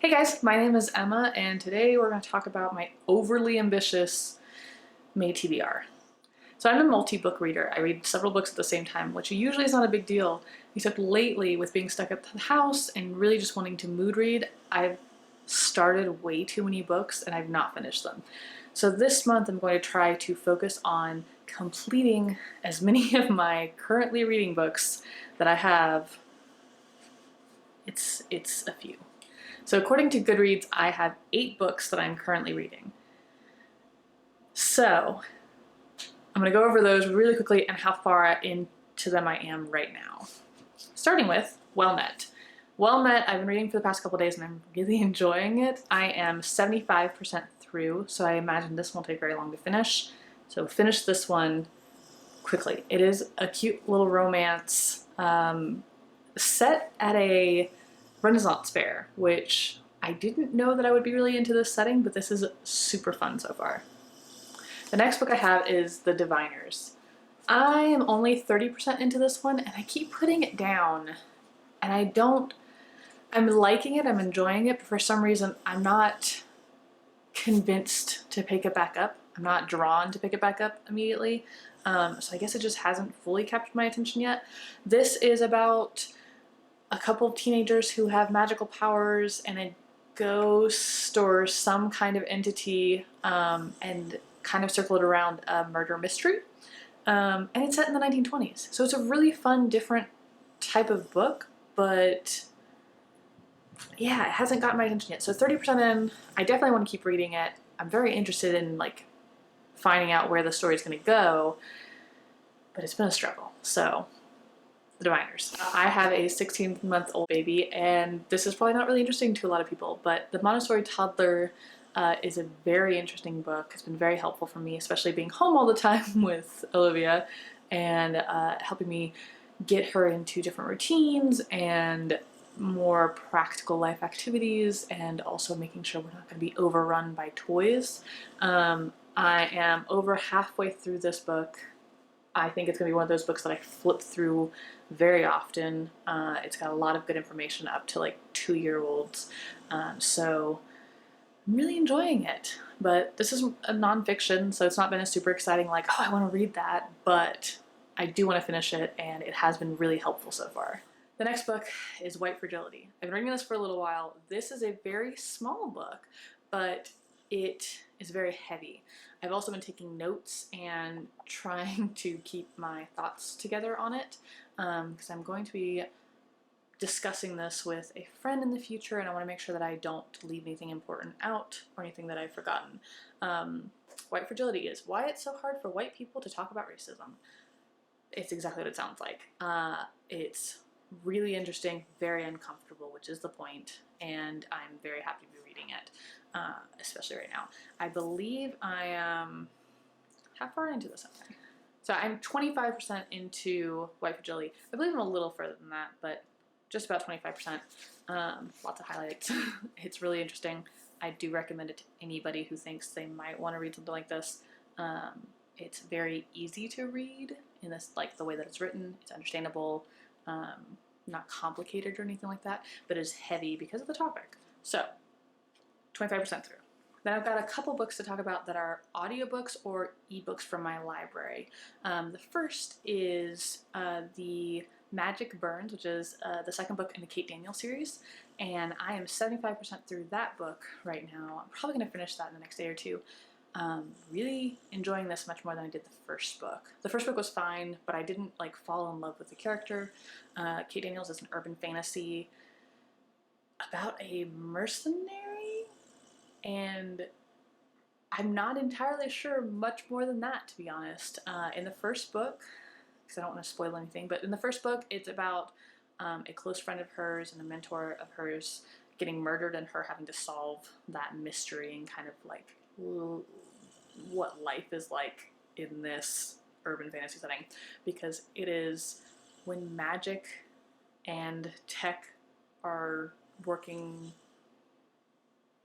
Hey guys, my name is Emma, and today we're going to talk about my overly ambitious May TBR. So I'm a multi-book reader. I read several books at the same time, which usually is not a big deal, except lately with being stuck at the house and really just wanting to mood read, I've started way too many books and I've not finished them. So this month I'm going to try to focus on completing as many of my currently reading books that I have. It's a few. So according to Goodreads, I have 8 books that I'm currently reading. So I'm going to go over those really quickly and how far into them I am right now. Starting with Well Met. Well Met, I've been reading for the past couple days and I'm really enjoying it. I am 75% through, so I imagine this won't take very long to finish. So finish this one quickly. It is a cute little romance set at a Renaissance fair, which I didn't know that I would be really into this setting, but this is super fun so far. The next book I have is The Diviners. I am only 30% into this one and I keep putting it down and I'm liking it, I'm enjoying it, but for some reason I'm not convinced to pick it back up. I'm not drawn to pick it back up immediately. So I guess it just hasn't fully captured my attention yet. This is about a couple of teenagers who have magical powers and a ghost or some kind of entity and kind of circled around a murder mystery. And it's set in the 1920s. So it's a really fun, different type of book, but yeah, it hasn't gotten my attention yet. So 30% in, I definitely want to keep reading it. I'm very interested in like finding out where the story's going to go, but it's been a struggle. So The Diviners. I have a 16-month-old baby, and this is probably not really interesting to a lot of people, but the Montessori Toddler is a very interesting book. It's been very helpful for me, especially being home all the time with Olivia and helping me get her into different routines and more practical life activities, and also making sure we're not going to be overrun by toys. I am over halfway through this book. I think it's going to be one of those books that I flip through very often. It's got a lot of good information up to like 2-year-olds. So I'm really enjoying it. But this is a nonfiction, so it's not been a super exciting like, oh, I want to read that. But I do want to finish it, and it has been really helpful so far. The next book is White Fragility. I've been reading this for a little while. This is a very small book, but it is very heavy. I've also been taking notes and trying to keep my thoughts together on it because I'm going to be discussing this with a friend in the future, and I want to make sure that I don't leave anything important out or anything that I've forgotten. White Fragility is why it's so hard for white people to talk about racism. It's exactly what it sounds like. It's really interesting, very uncomfortable, which is the point, and I'm very happy to be reading it, especially right now. I believe I am, how far into this am I? So I'm 25% into White Fragility. I believe I'm a little further than that, but just about 25%. Lots of highlights. It's really interesting. I do recommend it to anybody who thinks they might want to read something like this. It's very easy to read in this, like the way that it's written. It's understandable. Not complicated or anything like that, but it's heavy because of the topic. So 25% through. Then I've got a couple books to talk about that are audiobooks or ebooks from my library. The first is The Magic Burns, which is the second book in the Kate Daniel series, and I am 75% through that book right now. I'm probably going to finish that in the next day or two. Really enjoying this much more than I did the first book. The first book was fine, but I didn't like fall in love with the character. Kate Daniels is an urban fantasy about a mercenary, and I'm not entirely sure much more than that, to be honest. In the first book, because I don't want to spoil anything, but in the first book it's about a close friend of hers and a mentor of hers getting murdered and her having to solve that mystery and kind of like what life is like in this urban fantasy setting, because it is when magic and tech are working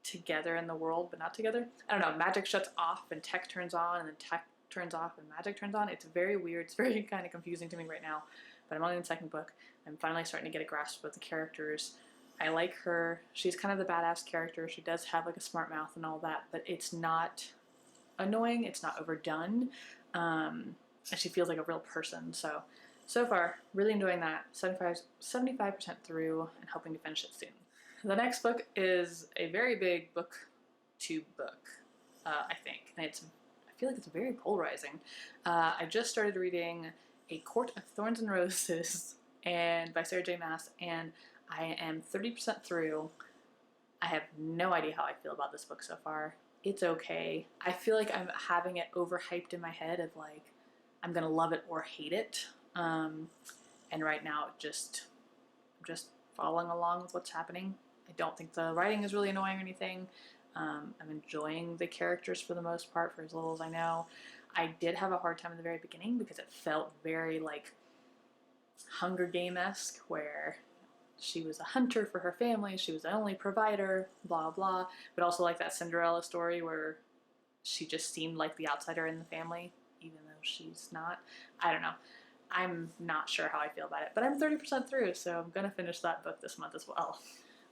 together in the world but not together. I don't know, magic shuts off and tech turns on, and then tech turns off and magic turns on. It's very weird. It's very kind of confusing to me right now, but I'm only in the second book. I'm finally starting to get a grasp of the characters. I like her. She's kind of the badass character. She does have like a smart mouth and all that, but it's not annoying. It's not overdone. And she feels like a real person. So far, really enjoying that. 75% through and hoping to finish it soon. The next book is a very big book, I think. And I feel like it's very polarizing. I just started reading A Court of Thorns and Roses and by Sarah J. Maas, and I am 30% through. I have no idea how I feel about this book so far. It's okay. I feel like I'm having it overhyped in my head of like, I'm gonna love it or hate it. And right now, I'm just following along with what's happening. I don't think the writing is really annoying or anything. I'm enjoying the characters for the most part, for as little as I know. I did have a hard time in the very beginning because it felt very like Hunger Game-esque, where she was a hunter for her family, she was the only provider, blah blah, but also like that Cinderella story where she just seemed like the outsider in the family, even though she's not. I don't know. I'm not sure how I feel about it, but I'm 30% through, so I'm gonna finish that book this month as well.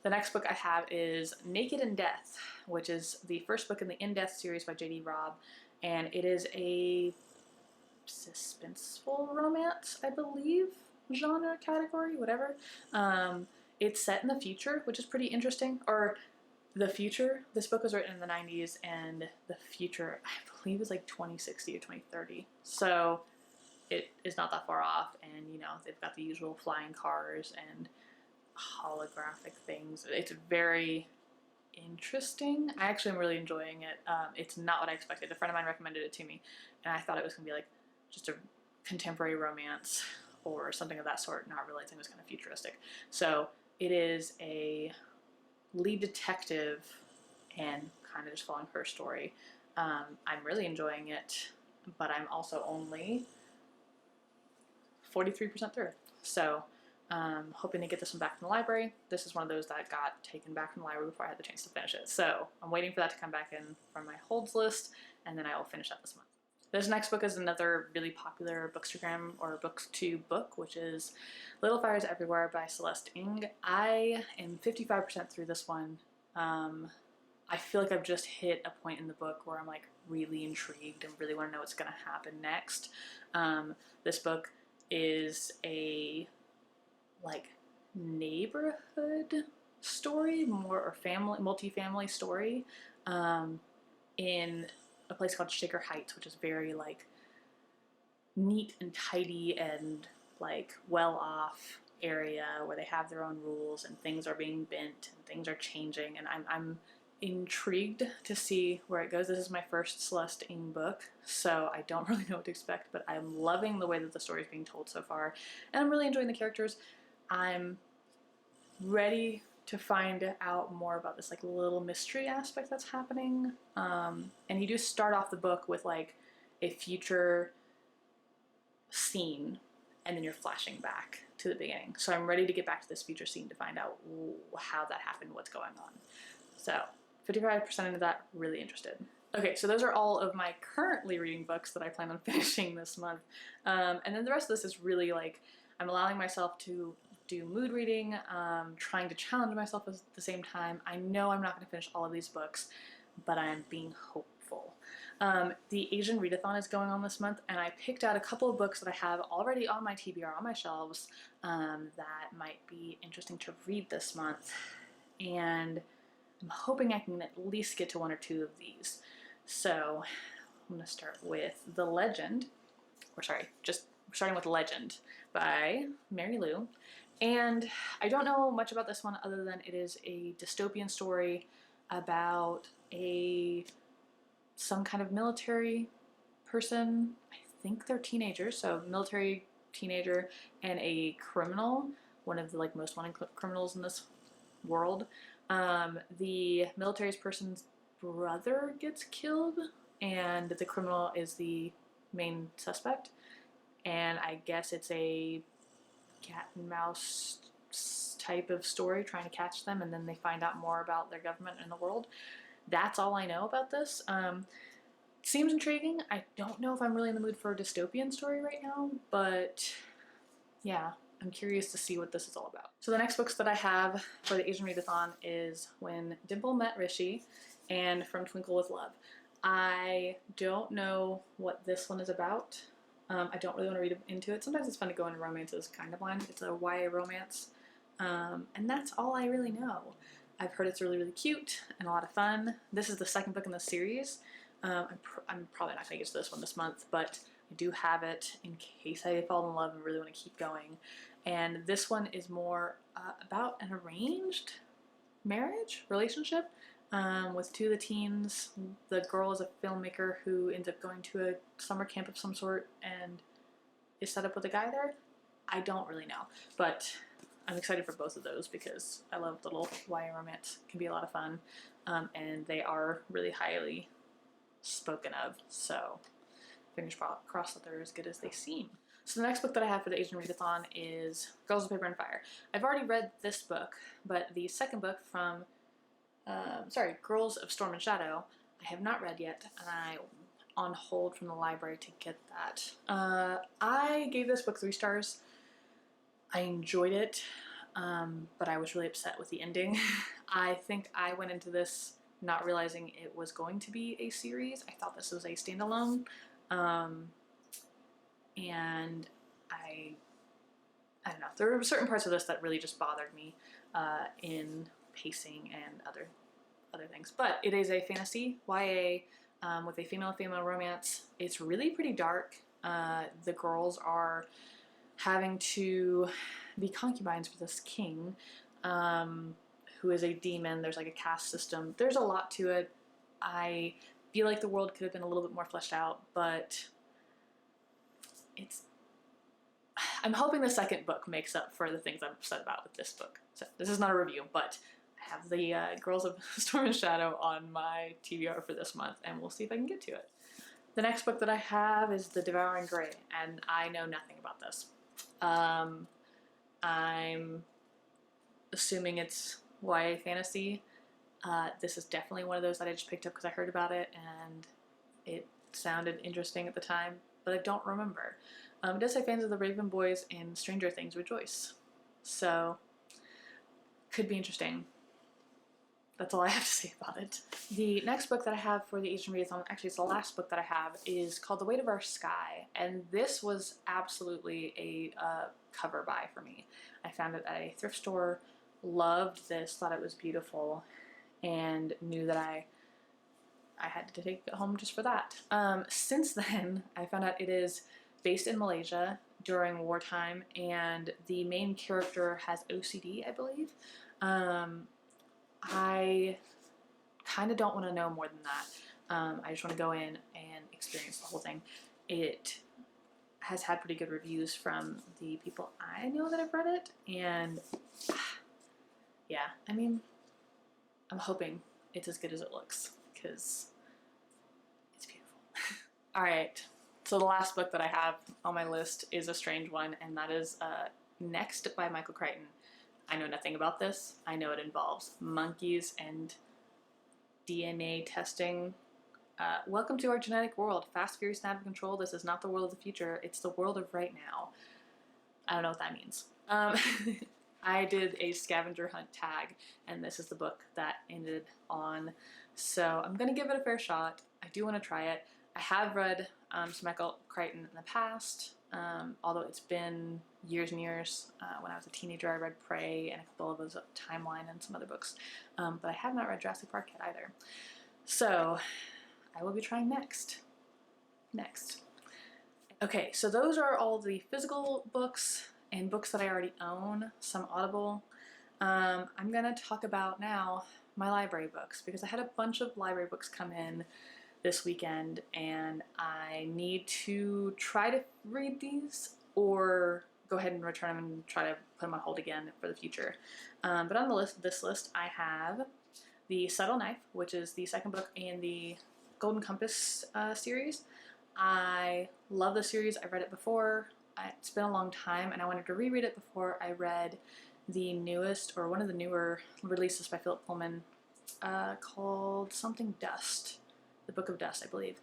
The next book I have is Naked in Death, which is the first book in the In Death series by J.D. Robb, and it is a suspenseful romance, I believe, genre category, whatever. It's set in the future, which is pretty interesting, or the future. This book was written in the 90s, and the future, I believe, is like 2060 or 2030. So it is not that far off, and you know, they've got the usual flying cars and holographic things. It's very interesting. I actually am really enjoying it. It's not what I expected. A friend of mine recommended it to me, and I thought it was gonna be like just a contemporary romance or something of that sort, not realizing it was kind of futuristic. So it is a lead detective and kind of just following her story. I'm really enjoying it, but I'm also only 43% through. So hoping to get this one back from the library. This is one of those that got taken back from the library before I had the chance to finish it. So I'm waiting for that to come back in from my holds list, and then I will finish that this month. This next book is another really popular bookstagram or booktube book, which is Little Fires Everywhere by Celeste Ng. I am 55% through this one. I feel like I've just hit a point in the book where I'm like really intrigued and really want to know what's going to happen next. This book is a like neighborhood story, more or family, multi-family story, in a place called Shaker Heights, which is very like neat and tidy and like well-off area where they have their own rules and things are being bent and things are changing, and I'm intrigued to see where it goes. This is my first Celeste Ng book, so I don't really know what to expect, but I'm loving the way that the story is being told so far, and I'm really enjoying the characters. I'm ready to find out more about this like little mystery aspect that's happening. And you do start off the book with like a future scene, and then you're flashing back to the beginning. So I'm ready to get back to this future scene to find out how that happened, what's going on. So 55% into that, really interested. Okay, so those are all of my currently reading books that I plan on finishing this month. And then the rest of this is really like, I'm allowing myself to do mood reading, trying to challenge myself at the same time. I know I'm not going to finish all of these books, but I'm being hopeful. The Asian Readathon is going on this month, and I picked out a couple of books that I have already on my TBR on my shelves that might be interesting to read this month, and I'm hoping I can at least get to one or two of these. So I'm going to start with The Legend, or sorry, just starting with Legend by Mary Lou. And I don't know much about this one other than it is a dystopian story about some kind of military person. I think they're teenagers, so military teenager and a criminal, one of the like most wanted criminals in this world. The military person's brother gets killed, and the criminal is the main suspect. And I guess it's a cat and mouse type of story, trying to catch them, and then they find out more about their government and the world. That's all I know about this. Seems intriguing. I don't know if I'm really in the mood for a dystopian story right now, but yeah, I'm curious to see what this is all about. So the next books that I have for the Asian Readathon is When Dimple Met Rishi and From Twinkle with Love. I don't know what this one is about. I don't really want to read into it. Sometimes it's fun to go into romances kind of blind. It's a YA romance. And that's all I really know. I've heard it's really, really cute and a lot of fun. This is the second book in the series. I'm probably not going to get to this one this month, but I do have it in case I fall in love and really want to keep going. And this one is more about an arranged marriage relationship with two of the teens. The girl is a filmmaker who ends up going to a summer camp of some sort and is set up with a guy there. I don't really know, but I'm excited for both of those because I love little YA romance. It can be a lot of fun, and they are really highly spoken of, so fingers crossed that they're as good as they seem. So the next book that I have for the Asian Readathon is Girls of Paper and Fire. I've already read this book, but the second book from, Girls of Storm and Shadow, I have not read yet, and I'm on hold from the library to get that. I gave this book 3 stars. I enjoyed it, but I was really upset with the ending. I think I went into this not realizing it was going to be a series. I thought this was a standalone, and I don't know. There were certain parts of this that really just bothered me in pacing and other things. But it is a fantasy YA with a female romance. It's really pretty dark. The girls are having to be concubines for this king, who is a demon. There's like a caste system. There's a lot to it. I feel like the world could have been a little bit more fleshed out, but I'm hoping the second book makes up for the things I'm upset about with this book. So this is not a review, but I have the Girls of Storm and Shadow on my TBR for this month, and we'll see if I can get to it. The next book that I have is The Devouring Bray, and I know nothing about this. I'm assuming it's YA fantasy. This is definitely one of those that I just picked up because I heard about it and it sounded interesting at the time, but I don't remember. It does say fans of the Raven Boys and Stranger Things rejoice. So, could be interesting. That's all I have to say about it. The next book that I have for the Asian Readathon, actually it's the last book that I have, is called The Weight of Our Sky. And this was absolutely a cover buy for me. I found it at a thrift store, loved this, thought it was beautiful, and knew that I had to take it home just for that. Since then, I found out it is based in Malaysia during wartime, and the main character has OCD, I believe. I kind of don't want to know more than that. I just want to go in and experience the whole thing. It has had pretty good reviews from the people I know that have read it, and yeah, I mean, I'm hoping it's as good as it looks, because it's beautiful. Alright, so the last book that I have on my list is a strange one, and that is Next by Michael Crichton. I know nothing about this. I know it involves monkeys and DNA testing. Welcome to our genetic world. Fast, furious, and out of control. This is not the world of the future. It's the world of right now. I don't know what that means. I did a scavenger hunt tag, and this is the book that ended on. So I'm going to give it a fair shot. I do want to try it. I have read some Michael Crichton in the past, although it's been years and years. When I was a teenager, I read Bray and a couple of those Timeline and some other books, but I have not read Jurassic Park yet either. So I will be trying next. Okay, so those are all the physical books and books that I already own, some Audible. I'm gonna talk about now my library books, because I had a bunch of library books come in this weekend, and I need to try to read these or go ahead and return them and try to put them on hold again for the future. But on this list, I have The Subtle Knife, which is the second book in the Golden Compass series. I love the series. I've read it before. It's been a long time, and I wanted to reread it before I read the newest, or one of the newer releases by Philip Pullman, called something Dust. The Book of Dust, I believe,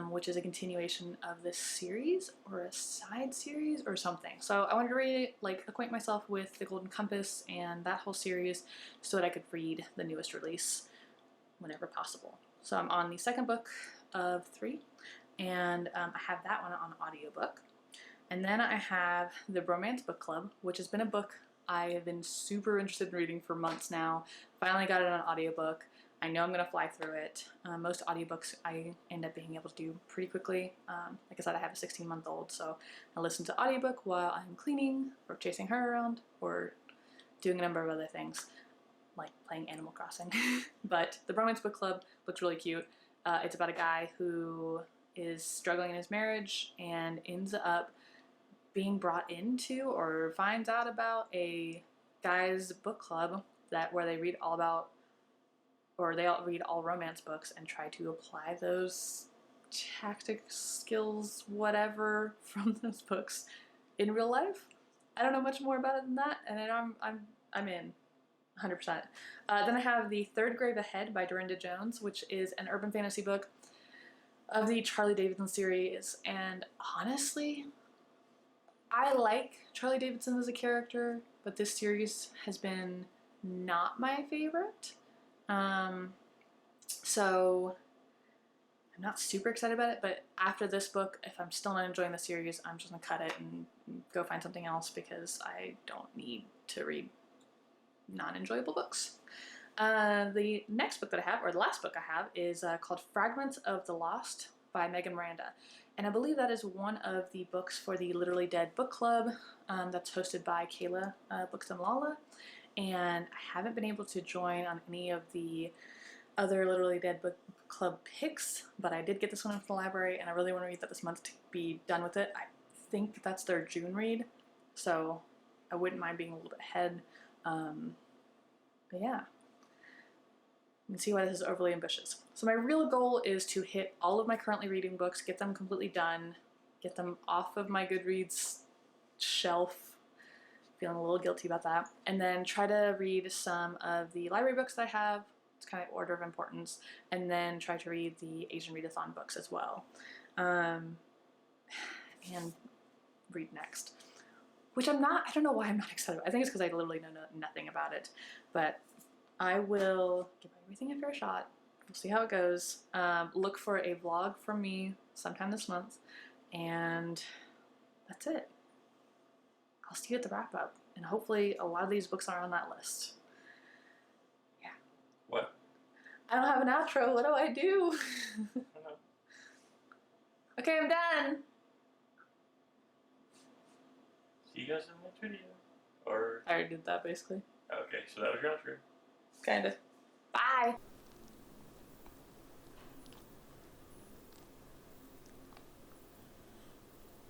which is a continuation of this series or a side series or something. So I wanted to read, like, acquaint myself with the Golden Compass and that whole series so that I could read the newest release whenever possible. So I'm on the second book of 3, and I have that one on audiobook. And then I have the Bromance book club, which has been a book I have been super interested in reading for months now. Finally got it on audiobook. I know I'm gonna fly through it. Most audiobooks I end up being able to do pretty quickly. Like I said, I have a 16-month-old, so I listen to audiobook while I'm cleaning or chasing her around or doing a number of other things, like playing Animal Crossing. But the Bromance book club looks really cute. It's about a guy who is struggling in his marriage and ends up being brought into or finds out about a guy's book club where they read all about, or they all read all romance books and try to apply those tactics, skills, whatever from those books in real life. I don't know much more about it than that, and I'm in 100%. Then I have The Third Grave Ahead by Darynda Jones, which is an urban fantasy book of the Charlie Davidson series, and honestly, I like Charlie Davidson as a character, but this series has been not my favorite. So I'm not super excited about it, but after this book, if I'm still not enjoying the series, I'm just gonna cut it and go find something else because I don't need to read non-enjoyable books. The next book that I have, or the last book I have, is called Fragments of the Lost by Megan Miranda. And I believe that is one of the books for the Literally Dead book club that's hosted by Kayla Books and Lala. And I haven't been able to join on any of the other Literally Dead book club picks, but I did get this one from the library and I really want to read that this month to be done with it. I think that's their June read, so I wouldn't mind being a little bit ahead. But yeah. You can see why this is overly ambitious. So my real goal is to hit all of my currently reading books, get them completely done, get them off of my Goodreads shelf, feeling a little guilty about that, and then try to read some of the library books that I have. It's kind of order of importance, and then try to read the Asian Readathon books as well, and read next. Which I don't know why I'm not excited about. I think it's because I literally know nothing about it, but I will give everything a fair shot. We'll see how it goes. Look for a vlog from me sometime this month, and that's it. I'll see you at the wrap up, and hopefully a lot of these books are on that list. Yeah. What? I don't have an outro. What do I do? I don't know. Okay, I'm done. See you guys in the next video. Or... I already did that basically. Okay, so that was your outro. Kinda.